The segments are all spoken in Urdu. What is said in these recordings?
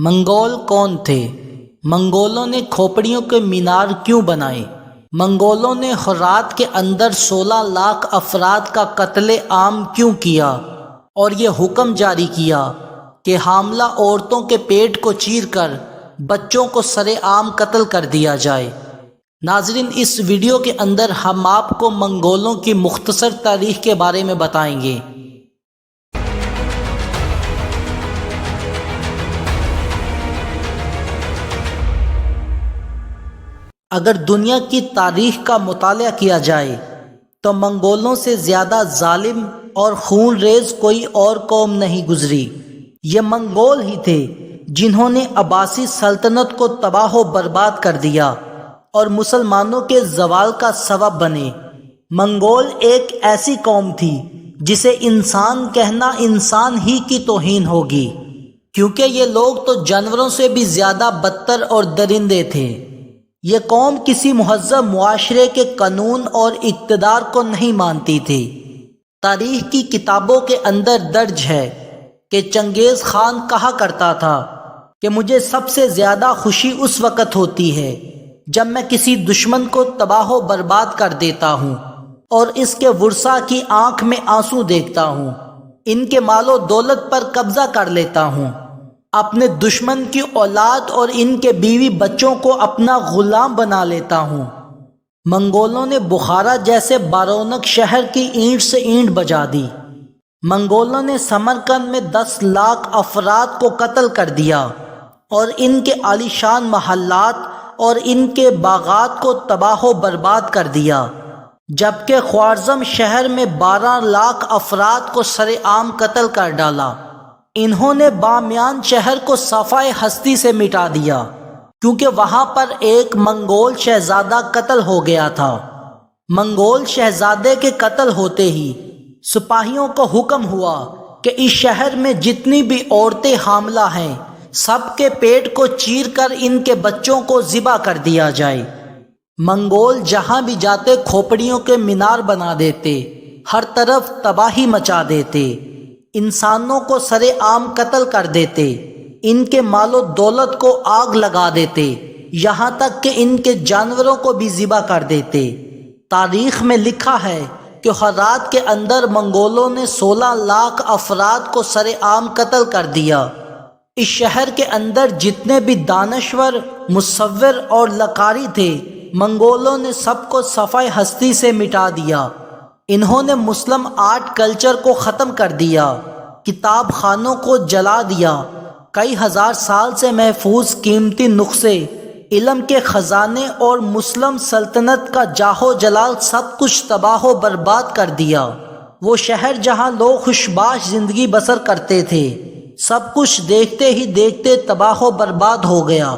منگول کون تھے؟ منگولوں نے کھوپڑیوں کے مینار کیوں بنائے؟ منگولوں نے ہرات کے اندر 16 لاکھ افراد کا قتل عام کیوں کیا اور یہ حکم جاری کیا کہ حاملہ عورتوں کے پیٹ کو چیر کر بچوں کو سرے عام قتل کر دیا جائے؟ ناظرین، اس ویڈیو کے اندر ہم آپ کو منگولوں کی مختصر تاریخ کے بارے میں بتائیں گے۔ اگر دنیا کی تاریخ کا مطالعہ کیا جائے تو منگولوں سے زیادہ ظالم اور خون ریز کوئی اور قوم نہیں گزری۔ یہ منگول ہی تھے جنہوں نے عباسی سلطنت کو تباہ و برباد کر دیا اور مسلمانوں کے زوال کا سبب بنے۔ منگول ایک ایسی قوم تھی جسے انسان کہنا انسان ہی کی توہین ہوگی، کیونکہ یہ لوگ تو جانوروں سے بھی زیادہ بدتر اور درندے تھے۔ یہ قوم کسی مہذب معاشرے کے قانون اور اقتدار کو نہیں مانتی تھی۔ تاریخ کی کتابوں کے اندر درج ہے کہ چنگیز خان کہا کرتا تھا کہ مجھے سب سے زیادہ خوشی اس وقت ہوتی ہے جب میں کسی دشمن کو تباہ و برباد کر دیتا ہوں اور اس کے ورثاء کی آنکھ میں آنسو دیکھتا ہوں، ان کے مال و دولت پر قبضہ کر لیتا ہوں، اپنے دشمن کی اولاد اور ان کے بیوی بچوں کو اپنا غلام بنا لیتا ہوں۔ منگولوں نے بخارا جیسے بارونق شہر کی اینٹ سے اینٹ بجا دی۔ منگولوں نے سمرقند میں 10 لاکھ افراد کو قتل کر دیا اور ان کے عالیشان محلات اور ان کے باغات کو تباہ و برباد کر دیا، جبکہ خوارزم شہر میں 12 لاکھ افراد کو سرے عام قتل کر ڈالا۔ انہوں نے بامیان شہر کو صفحۂ ہستی سے مٹا دیا کیونکہ وہاں پر ایک منگول شہزادہ قتل ہو گیا تھا۔ منگول شہزادے کے قتل ہوتے ہی سپاہیوں کو حکم ہوا کہ اس شہر میں جتنی بھی عورتیں حاملہ ہیں سب کے پیٹ کو چیر کر ان کے بچوں کو ذبح کر دیا جائے۔ منگول جہاں بھی جاتے کھوپڑیوں کے مینار بنا دیتے، ہر طرف تباہی مچا دیتے، انسانوں کو سرے عام قتل کر دیتے، ان کے مال و دولت کو آگ لگا دیتے، یہاں تک کہ ان کے جانوروں کو بھی ذبح کر دیتے۔ تاریخ میں لکھا ہے کہ ہرات کے اندر منگولوں نے 16 لاکھ افراد کو سرے عام قتل کر دیا۔ اس شہر کے اندر جتنے بھی دانشور، مصور اور لکاری تھے، منگولوں نے سب کو صفحۂ ہستی سے مٹا دیا۔ انہوں نے مسلم آرٹ کلچر کو ختم کر دیا، کتاب خانوں کو جلا دیا، کئی ہزار سال سے محفوظ قیمتی نسخے، علم کے خزانے اور مسلم سلطنت کا جاہ و جلال سب کچھ تباہ و برباد کر دیا۔ وہ شہر جہاں لوگ خوشباش زندگی بسر کرتے تھے، سب کچھ دیکھتے ہی دیکھتے تباہ و برباد ہو گیا۔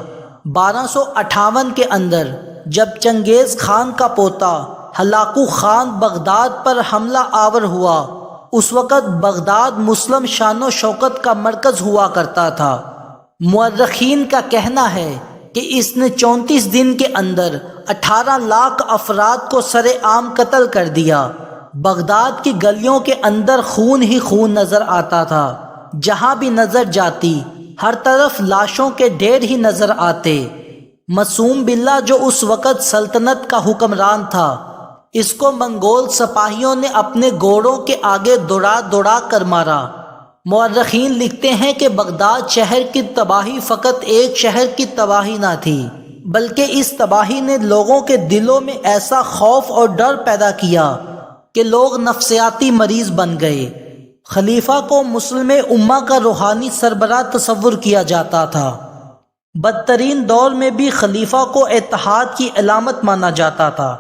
1258 کے اندر جب چنگیز خان کا پوتا ہلاکو خان بغداد پر حملہ آور ہوا، اس وقت بغداد مسلم شان و شوکت کا مرکز ہوا کرتا تھا۔ مورخین کا کہنا ہے کہ اس نے 34 دن کے اندر 18 لاکھ افراد کو سرے عام قتل کر دیا۔ بغداد کی گلیوں کے اندر خون ہی خون نظر آتا تھا، جہاں بھی نظر جاتی ہر طرف لاشوں کے ڈھیر ہی نظر آتے۔ معصوم باللہ جو اس وقت سلطنت کا حکمران تھا، اس کو منگول سپاہیوں نے اپنے گھوڑوں کے آگے دوڑا دوڑا کر مارا۔ مورخین لکھتے ہیں کہ بغداد شہر کی تباہی فقط ایک شہر کی تباہی نہ تھی، بلکہ اس تباہی نے لوگوں کے دلوں میں ایسا خوف اور ڈر پیدا کیا کہ لوگ نفسیاتی مریض بن گئے۔ خلیفہ کو مسلم امہ کا روحانی سربراہ تصور کیا جاتا تھا۔ بدترین دور میں بھی خلیفہ کو اتحاد کی علامت مانا جاتا تھا۔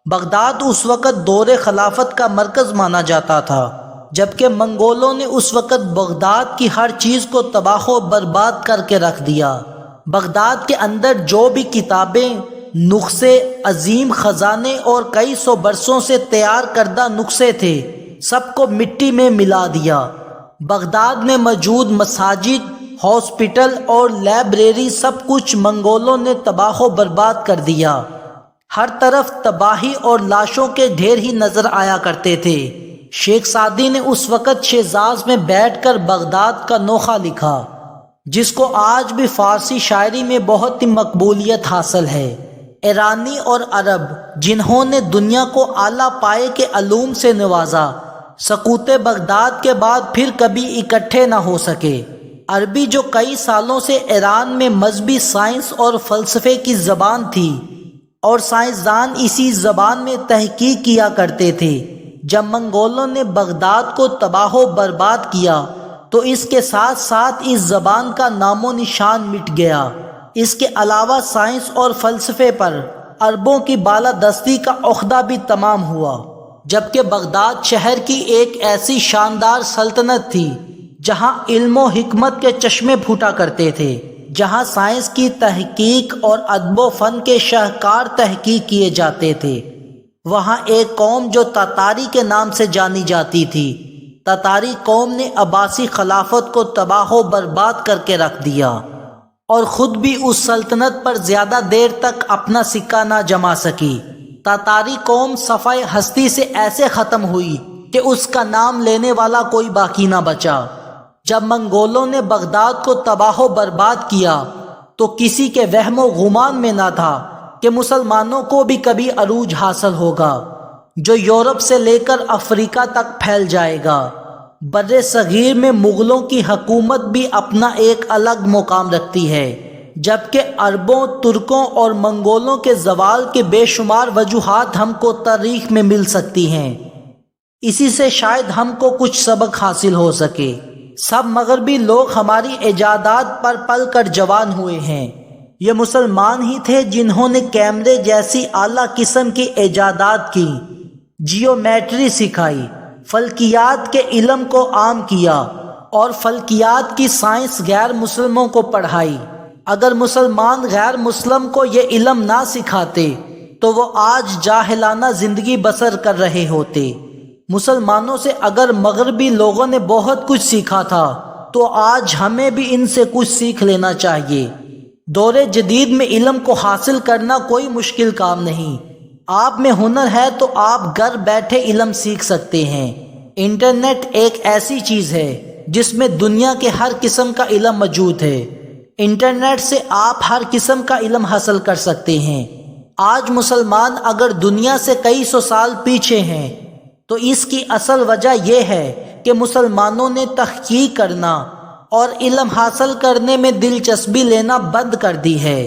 بغداد اس وقت دور خلافت کا مرکز مانا جاتا تھا، جبکہ منگولوں نے اس وقت بغداد کی ہر چیز کو تباہ و برباد کر کے رکھ دیا۔ بغداد کے اندر جو بھی کتابیں، نسخے، عظیم خزانے اور کئی سو برسوں سے تیار کردہ نسخے تھے، سب کو مٹی میں ملا دیا۔ بغداد میں موجود مساجد، ہاسپٹل اور لائبریری سب کچھ منگولوں نے تباہ و برباد کر دیا۔ ہر طرف تباہی اور لاشوں کے ڈھیر ہی نظر آیا کرتے تھے۔ شیخ سعدی نے اس وقت شیزاز میں بیٹھ کر بغداد کا نوحہ لکھا۔ جس کو آج بھی فارسی شاعری میں بہت ہی مقبولیت حاصل ہے۔ ایرانی اور عرب جنہوں نے دنیا کو اعلیٰ پائے کے علوم سے نوازا، سقوط بغداد کے بعد پھر کبھی اکٹھے نہ ہو سکے۔ عربی جو کئی سالوں سے ایران میں مذہبی سائنس اور فلسفے کی زبان تھی اور سائنسدان اسی زبان میں تحقیق کیا کرتے تھے، جب منگولوں نے بغداد کو تباہ و برباد کیا تو اس کے ساتھ ساتھ اس زبان کا نام و نشان مٹ گیا۔ اس کے علاوہ سائنس اور فلسفے پر عربوں کی بالادستی کا عہدہ بھی تمام ہوا، جبکہ بغداد شہر کی ایک ایسی شاندار سلطنت تھی جہاں علم و حکمت کے چشمے پھوٹا کرتے تھے، جہاں سائنس کی تحقیق اور ادب و فن کے شاہکار تحقیق کیے جاتے تھے۔ وہاں ایک قوم جو تاتاری کے نام سے جانی جاتی تھی، تاتاری قوم نے عباسی خلافت کو تباہ و برباد کر کے رکھ دیا اور خود بھی اس سلطنت پر زیادہ دیر تک اپنا سکہ نہ جما سکی۔ تاتاری قوم صفحہ ہستی سے ایسے ختم ہوئی کہ اس کا نام لینے والا کوئی باقی نہ بچا۔ جب منگولوں نے بغداد کو تباہ و برباد کیا تو کسی کے وہم و گمان میں نہ تھا کہ مسلمانوں کو بھی کبھی عروج حاصل ہوگا جو یورپ سے لے کر افریقہ تک پھیل جائے گا۔ بر صغیر میں مغلوں کی حکومت بھی اپنا ایک الگ مقام رکھتی ہے، جبکہ عربوں، ترکوں اور منگولوں کے زوال کے بے شمار وجوہات ہم کو تاریخ میں مل سکتی ہیں۔ اسی سے شاید ہم کو کچھ سبق حاصل ہو سکے۔ سب مغربی لوگ ہماری ایجادات پر پل کر جوان ہوئے ہیں۔ یہ مسلمان ہی تھے جنہوں نے کیمرے جیسی اعلیٰ قسم کی ایجادات کی، جیومیٹری سکھائی، فلکیات کے علم کو عام کیا اور فلکیات کی سائنس غیر مسلموں کو پڑھائی۔ اگر مسلمان غیر مسلم کو یہ علم نہ سکھاتے تو وہ آج جاہلانہ زندگی بسر کر رہے ہوتے۔ مسلمانوں سے اگر مغربی لوگوں نے بہت کچھ سیکھا تھا تو آج ہمیں بھی ان سے کچھ سیکھ لینا چاہیے۔ دور جدید میں علم کو حاصل کرنا کوئی مشکل کام نہیں۔ آپ میں ہنر ہے تو آپ گھر بیٹھے علم سیکھ سکتے ہیں۔ انٹرنیٹ ایک ایسی چیز ہے جس میں دنیا کے ہر قسم کا علم موجود ہے۔ انٹرنیٹ سے آپ ہر قسم کا علم حاصل کر سکتے ہیں۔ آج مسلمان اگر دنیا سے کئی سو سال پیچھے ہیں تو اس کی اصل وجہ یہ ہے کہ مسلمانوں نے تحقیق کرنا اور علم حاصل کرنے میں دلچسپی لینا بند کر دی ہے۔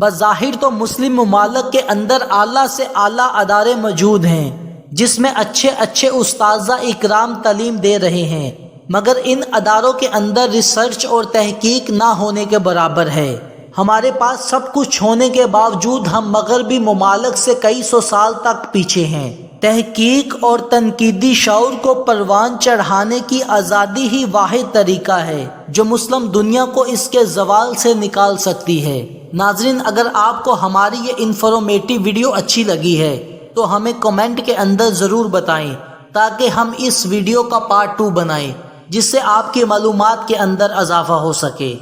بظاہر تو مسلم ممالک کے اندر اعلیٰ سے اعلیٰ ادارے موجود ہیں جس میں اچھے اچھے اساتذہ اکرام تعلیم دے رہے ہیں، مگر ان اداروں کے اندر ریسرچ اور تحقیق نہ ہونے کے برابر ہے۔ ہمارے پاس سب کچھ ہونے کے باوجود ہم مغربی ممالک سے کئی سو سال تک پیچھے ہیں۔ تحقیق اور تنقیدی شعور کو پروان چڑھانے کی آزادی ہی واحد طریقہ ہے جو مسلم دنیا کو اس کے زوال سے نکال سکتی ہے۔ ناظرین، اگر آپ کو ہماری یہ انفارمیٹیو ویڈیو اچھی لگی ہے تو ہمیں کمنٹ کے اندر ضرور بتائیں تاکہ ہم اس ویڈیو کا پارٹ 2 بنائیں، جس سے آپ کی معلومات کے اندر اضافہ ہو سکے۔